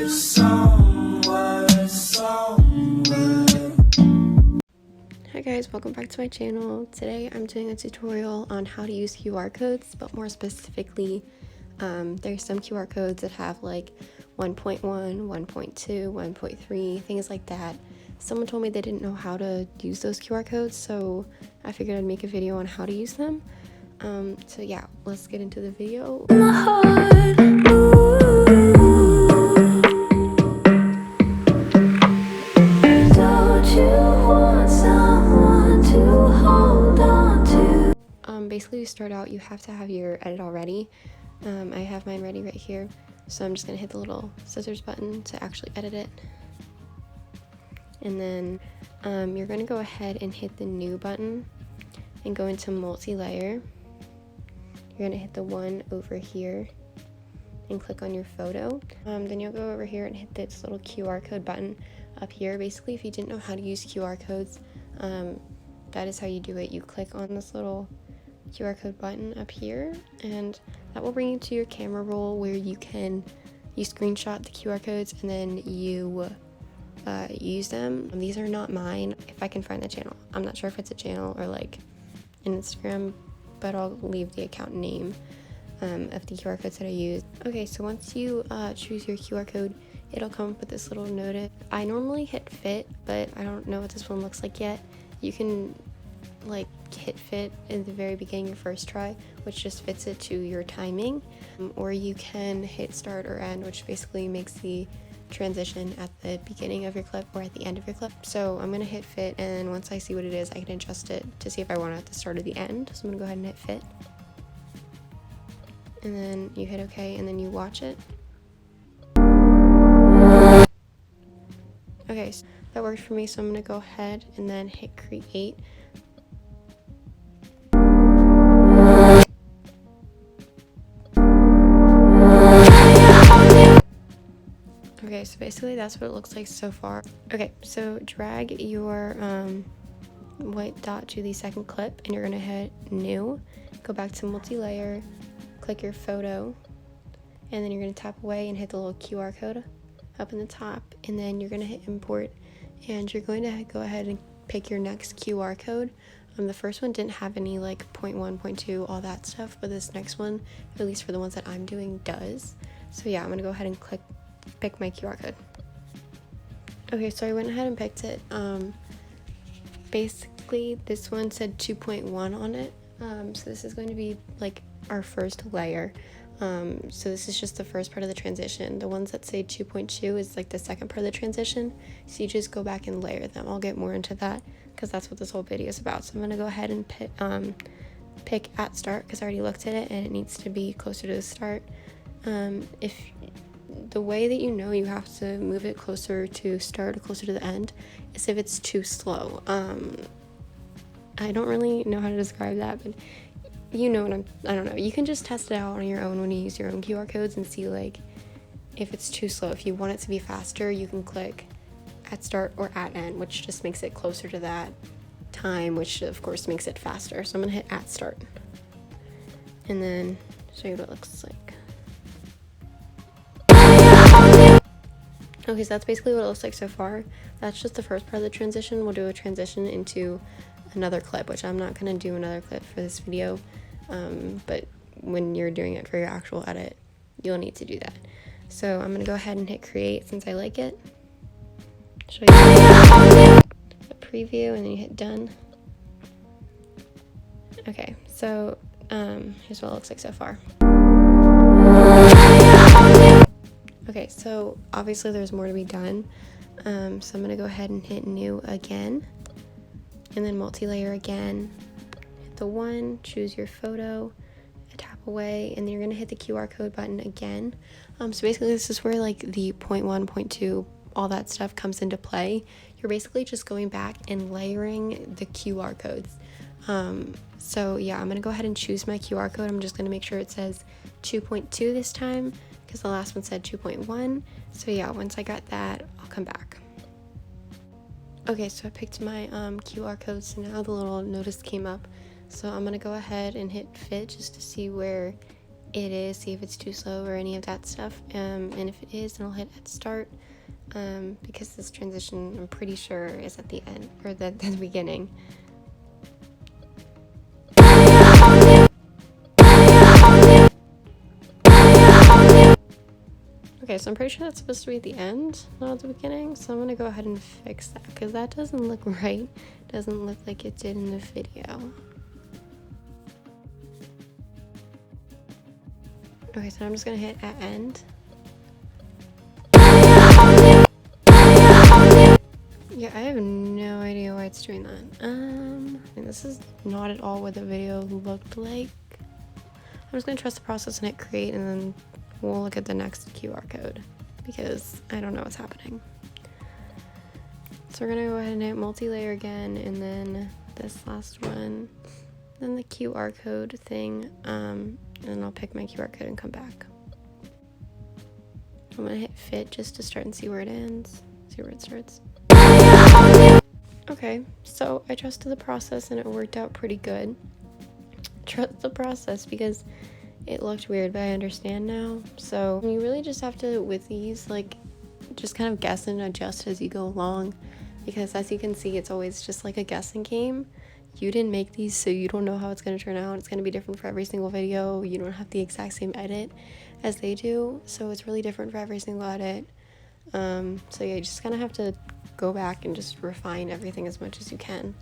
Hi guys, welcome back to my channel. Today I'm doing a tutorial on how to use QR codes, but more specifically, there's some QR codes that have like 1.1, 1.2, 1.3, things like that. Someone told me they didn't know how to use those QR codes, so I figured I'd make a video on how to use them. So yeah, let's get into the video. Basically to start out, you have to have your edit all ready. I have mine ready right here, so I'm just gonna hit the little scissors button to actually edit it. And then you're gonna go ahead and hit the new button and go into multi-layer. You're gonna hit the one over here and click on your photo. Then you'll go over here and hit this little QR code button up here. Basically, if you didn't know how to use QR codes, that is how you do it. You click on this little QR code button up here, and that will bring you to your camera roll where you screenshot the QR codes and then you use them. These are not mine. If I can find the channel, I'm not sure if it's a channel or like an Instagram, but I'll leave the account name of the QR codes that I use. Okay, so once you choose your QR code, it'll come up with this little notice. I normally hit fit, but I don't know what this one looks like yet. You can like hit fit in the very beginning, your first try, which just fits it to your timing, or you can hit start or end, which basically makes the transition at the beginning of your clip or at the end of your clip. So I'm gonna hit fit, and once I see what it is, I can adjust it to see if I want it at the start or the end. So I'm gonna go ahead and hit fit, and then you hit OK, and then you watch it. Okay, so that worked for me, so I'm gonna go ahead and then hit create. Okay, so basically that's what it looks like so far. Okay, so drag your white dot to the second clip, and you're gonna hit new, go back to multi-layer, click your photo, and then you're gonna tap away and hit the little QR code up in the top, and then you're gonna hit import, and you're going to go ahead and pick your next QR code. The first one didn't have any like 0.1, 0.2, all that stuff, but this next one, at least for the ones that I'm doing, does. So yeah, I'm gonna go ahead and pick my QR code. Okay, so I went ahead and picked it. Basically this one said 2.1 on it, so this is going to be like our first layer. So this is just the first part of the transition. The ones that say 2.2 is like the second part of the transition, so you just go back and layer them. I'll get more into that because that's what this whole video is about. So I'm gonna go ahead and pick at start because I already looked at it and it needs to be closer to the start. If the way that you know you have to move it closer to start or closer to the end is if it's too slow. I don't really know how to describe that, but you know what I don't know. You can just test it out on your own when you use your own QR codes and see like if it's too slow. If you want it to be faster, you can click at start or at end, which just makes it closer to that time, which of course makes it faster. So I'm gonna hit at start and then show you what it looks like. Okay, so that's basically what it looks like so far. That's just the first part of the transition. We'll do a transition into another clip, which I'm not going to do another clip for this video, but when you're doing it for your actual edit, you'll need to do that. So I'm going to go ahead and hit create since I like it. Show you a preview, and then you hit done. Okay, so here's what it looks like so far. Okay, so obviously there's more to be done, so I'm going to go ahead and hit new again, and then multi-layer again, hit the one, choose your photo, tap away, and then you're going to hit the QR code button again. So basically this is where like the 0.1, 0.2, all that stuff comes into play. You're basically just going back and layering the QR codes. So yeah, I'm going to go ahead and choose my QR code. I'm just going to make sure it says 2.2 this time, because the last one said 2.1. So yeah, once I got that, I'll come back. Okay, so I picked my QR code, so now the little notice came up. So I'm gonna go ahead and hit fit just to see where it is, see if it's too slow or any of that stuff. And if it is, then I'll hit at start, because this transition, I'm pretty sure, is at the end, or the beginning. Okay, so I'm pretty sure that's supposed to be at the end, not at the beginning. So I'm gonna go ahead and fix that, because that doesn't look right. It doesn't look like it did in the video. Okay, so I'm just gonna hit at end. Yeah, I have no idea why it's doing that. And this is not at all what the video looked like. I'm just gonna trust the process and hit create, and then we'll look at the next QR code, because I don't know what's happening. So we're gonna go ahead and hit multi-layer again, and then this last one, then the QR code thing, and I'll pick my QR code and come back. I'm gonna hit fit just to start and see where it ends, see where it starts. Okay, so I trusted the process and it worked out pretty good. Trust the process because it looked weird, but I understand now. So you really just have to, with these, like, just kind of guess and adjust as you go along, because as you can see, it's always just like a guessing game. You didn't make these, so you don't know how it's going to turn out. It's going to be different for every single video. You don't have the exact same edit as they do, so it's really different for every single edit. So yeah, you just kind of have to go back and just refine everything as much as you can.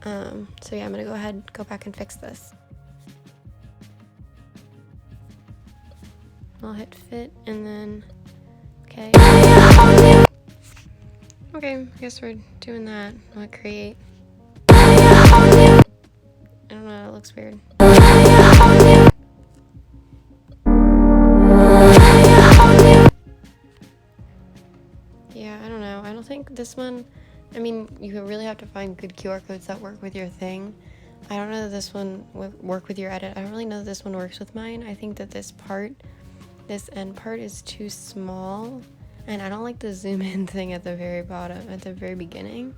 So yeah, I'm gonna go ahead, go back and fix this. I'll hit fit and then, okay. Okay, I guess we're doing that. I'll hit create. I don't know, it looks weird. Yeah, I don't know. I don't think this one, I mean, you really have to find good QR codes that work with your thing. I don't know that this one would work with your edit. I don't really know that this one works with mine. I think that this end part is too small, and I don't like the zoom in thing at the very bottom, at the very beginning,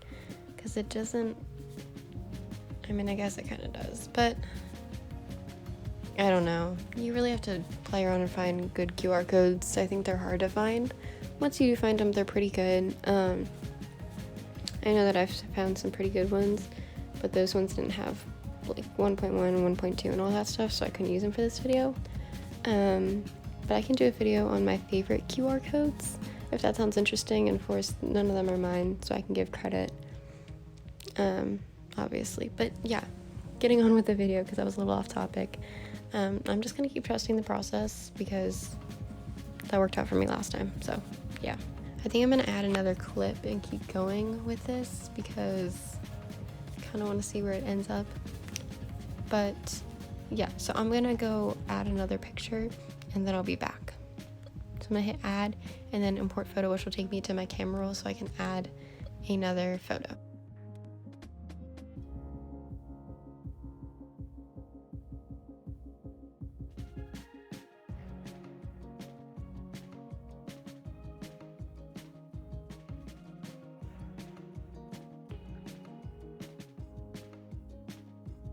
because it doesn't, I mean, I guess it kind of does, but I don't know. You really have to play around and find good QR codes. I think they're hard to find. Once you do find them, they're pretty good. I know that I've found some pretty good ones, but those ones didn't have like 1.1 and 1.2 and all that stuff, so I couldn't use them for this video. But I can do a video on my favorite QR codes if that sounds interesting, and of course none of them are mine, so I can give credit, obviously. But yeah, getting on with the video because I was a little off topic. I'm just gonna keep trusting the process because that worked out for me last time, so yeah. I think I'm gonna add another clip and keep going with this because I kind of want to see where it ends up. But yeah, so I'm gonna go add another picture and then I'll be back. So I'm gonna hit add and then import photo, which will take me to my camera roll so I can add another photo.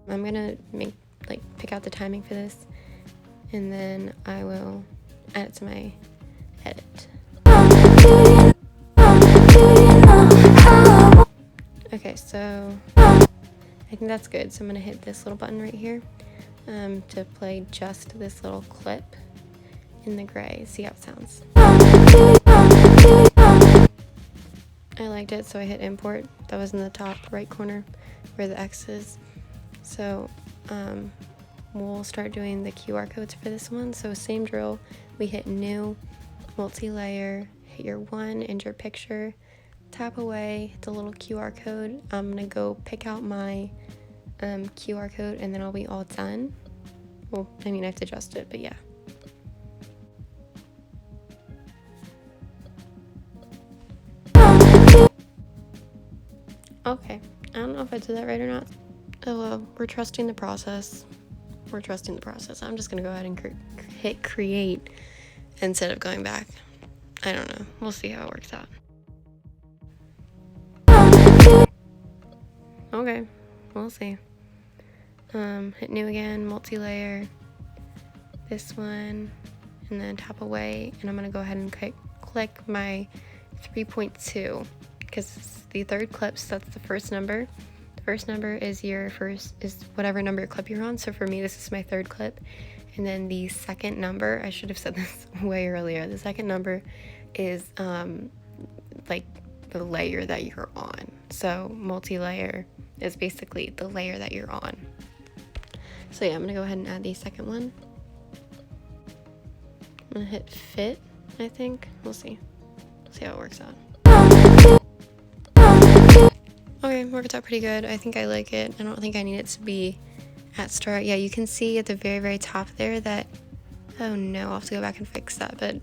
I'm gonna pick out the timing for this, and then I will add it to my edit. Okay, so I think that's good. So I'm gonna hit this little button right here to play just this little clip in the gray. See how it sounds. I liked it, so I hit import. That was in the top right corner where the X is. So we'll start doing the QR codes for this one. So same drill, we hit new, multi-layer, hit your one, and your picture, tap away, hit the little QR code. I'm gonna go pick out my QR code and then I'll be all done. Well, I mean, I have to adjust it, but yeah. Okay, I don't know if I did that right or not. Oh well, we're trusting the process. We're trusting the process. I'm just gonna go ahead and hit create instead of going back. I don't know. We'll see how it works out. Okay, we'll see. Hit new again, multi-layer, this one and then tap away, and I'm gonna go ahead and click my 3.2 because it's the third clip, so that's the first number. The first number is whatever number clip you're on. So for me, this is my third clip. And then the second number, I should have said this way earlier, the second number is like the layer that you're on. So multi-layer is basically the layer that you're on. So yeah, I'm gonna go ahead and add the second one. I'm gonna hit fit, I think. We'll see. We'll see how it works out. Okay, worked out pretty good. I think I like it. I don't think I need it to be at start. Yeah, you can see at the very, very top there that, oh no, I'll have to go back and fix that. But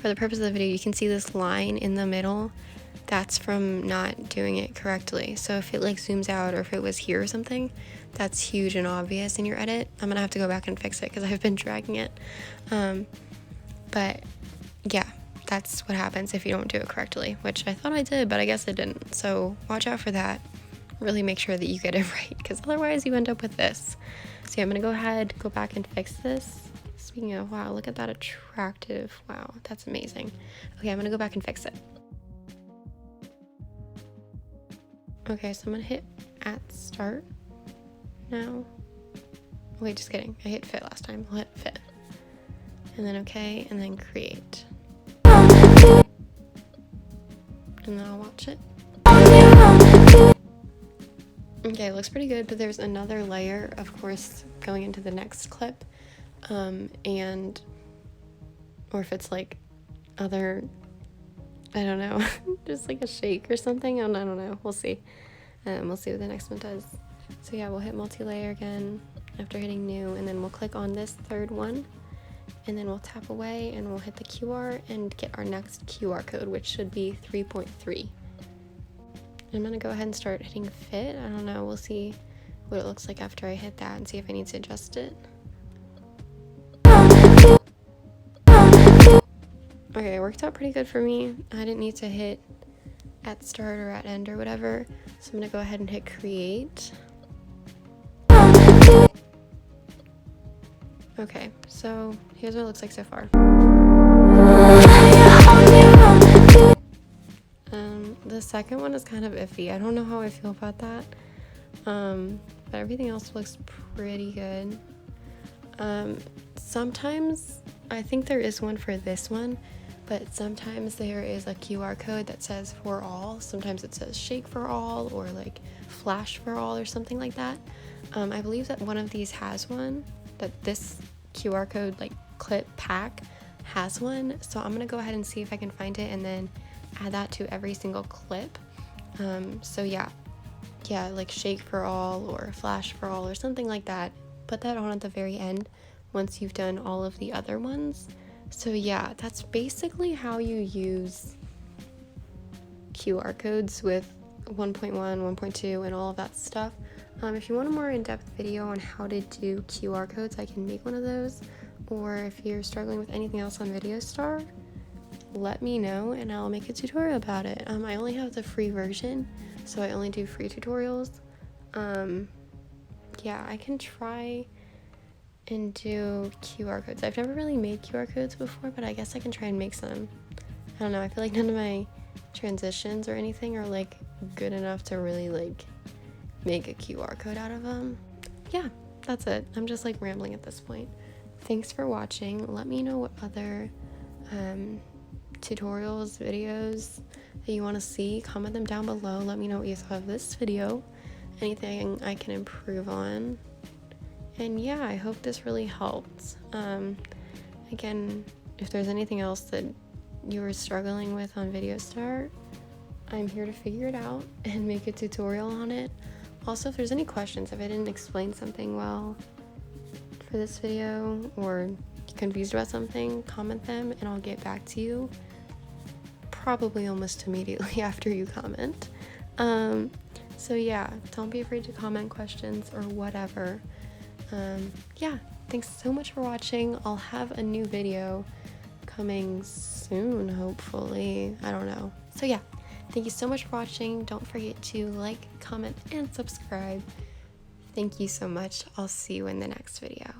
for the purpose of the video, you can see this line in the middle. That's from not doing it correctly. So if it like zooms out, or if it was here or something, that's huge and obvious in your edit. I'm gonna have to go back and fix it because I've been dragging it. But yeah, that's what happens if you don't do it correctly, which I thought I did, but I guess I didn't. So watch out for that. Really make sure that you get it right, because otherwise you end up with this. So yeah, I'm gonna go back and fix this. Speaking of, wow, look at that attractive, wow, that's amazing. Okay, I'm gonna go back and fix it. Okay, so I'm gonna hit at start now. Wait, just kidding, I hit fit last time. I'll hit fit. And then okay, and then create. And then I'll watch it. Okay, it looks pretty good, but there's another layer, of course, going into the next clip. Or if it's like other, I don't know, just like a shake or something. I don't know. We'll see. We'll see what the next one does. So yeah, we'll hit multi-layer again after hitting new, and then we'll click on this third one, and then we'll tap away and we'll hit the QR and get our next QR code, which should be 3.3. I'm gonna go ahead and start hitting fit. I don't know, we'll see what it looks like after I hit that and see if I need to adjust it. Okay, it worked out pretty good for me. I didn't need to hit at start or at end or whatever. So I'm gonna go ahead and hit create. Okay, so here's what it looks like so far. The second one is kind of iffy. I don't know how I feel about that. But everything else looks pretty good. Sometimes, I think there is one for this one, but sometimes there is a QR code that says for all. Sometimes it says shake for all, or like flash for all, or something like that. I believe that one of these has one, that this QR code like clip pack has one. So I'm gonna go ahead and see if I can find it and then add that to every single clip. So yeah, like shake for all or flash for all or something like that. Put that on at the very end once you've done all of the other ones. So yeah, that's basically how you use QR codes with 1.1, 1.2, and all of that stuff. If you want a more in-depth video on how to do QR codes, I can make one of those. Or if you're struggling with anything else on VideoStar, let me know and I'll make a tutorial about it. I only have the free version, so I only do free tutorials. Yeah, I can try and do QR codes. I've never really made QR codes before, but I guess I can try and make some. I don't know, I feel like none of my transitions or anything are like good enough to really like make a QR code out of them. Yeah, that's it. I'm just like rambling at this point. Thanks for watching. Let me know what other tutorials, videos that you want to see. Comment them down below. Let me know what you thought of this video, anything I can improve on. And yeah, I hope this really helped. Again, if there's anything else that you were struggling with on VideoStar, I'm here to figure it out and make a tutorial on it. Also, if there's any questions, if I didn't explain something well for this video, or confused about something, comment them and I'll get back to you probably almost immediately after you comment. So yeah, don't be afraid to comment questions or whatever. Yeah, thanks so much for watching. I'll have a new video coming soon, hopefully. I don't know. So yeah, thank you so much for watching. Don't forget to like, comment, and subscribe. Thank you so much. I'll see you in the next video.